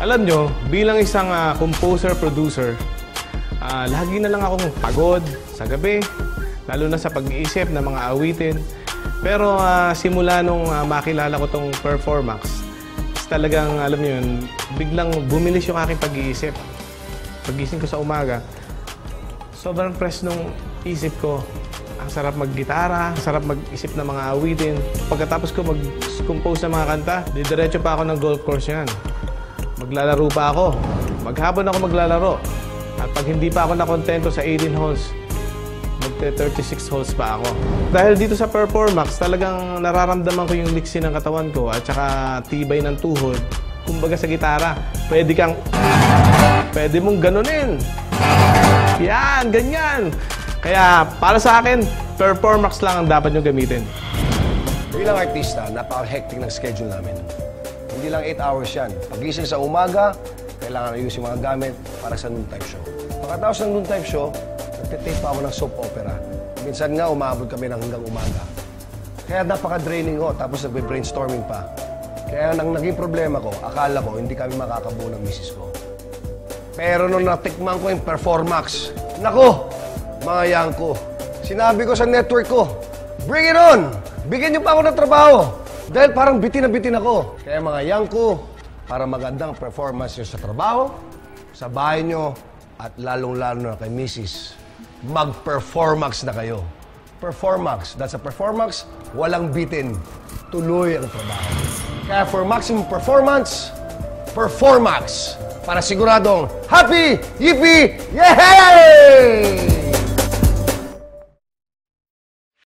Alam nyo, bilang isang composer-producer, lagi na lang akong pagod sa gabi, lalo na sa pag-iisip ng mga awitin. Pero simula nung makilala ko tong Performax, talagang, alam nyo yun, biglang bumilis yung aking pag-iisip. Pagising ko sa umaga, sobrang fresh nung isip ko. Ang sarap mag-gitara, ang sarap mag-isip ng mga awitin. Pagkatapos ko mag-compose ng mga kanta, didiretso pa ako ng golf course yan. Maglalaro pa ako. Maghapon ako maglalaro. At pag hindi pa ako nakontento sa 18 holes, magte-36 holes pa ako. Dahil dito sa Performax, talagang nararamdaman ko yung liksi ng katawan ko at saka tibay ng tuhod. Kumbaga sa gitara, pwede mong ganunin. Yan, ganyan. Kaya para sa akin, Performax lang ang dapat nyo gamitin. Bilang artista, napaka-hectic ng schedule namin. Hindi lang 8 hours yan. Pagising sa umaga, kailangan ayusin yung mga gamit para sa noontime show. Pagkatapos ng noontime show, nagtitape pa ako ng soap opera. Minsan nga, umabot kami ng hanggang umaga. Kaya napaka-draining ko, tapos nagbe-brainstorming pa. Kaya nang naging problema ko, akala ko hindi kami makakabuo ng misis ko. Pero nung natikman ko yung Performax, nako, mga yangko, sinabi ko sa network ko, bring it on! Bigyan niyo pa ako ng trabaho! Dahil parang bitin na bitin ako. Kaya mga yangko, para magandang performance nyo sa trabaho, sa bahay nyo, at lalong-lalo na kay Mrs., mag-Performax na kayo. Performax. That's a Performax, walang bitin. Tuloy ang trabaho. Kaya for maximum performance, Performax. Para siguradong happy, yippee, yay!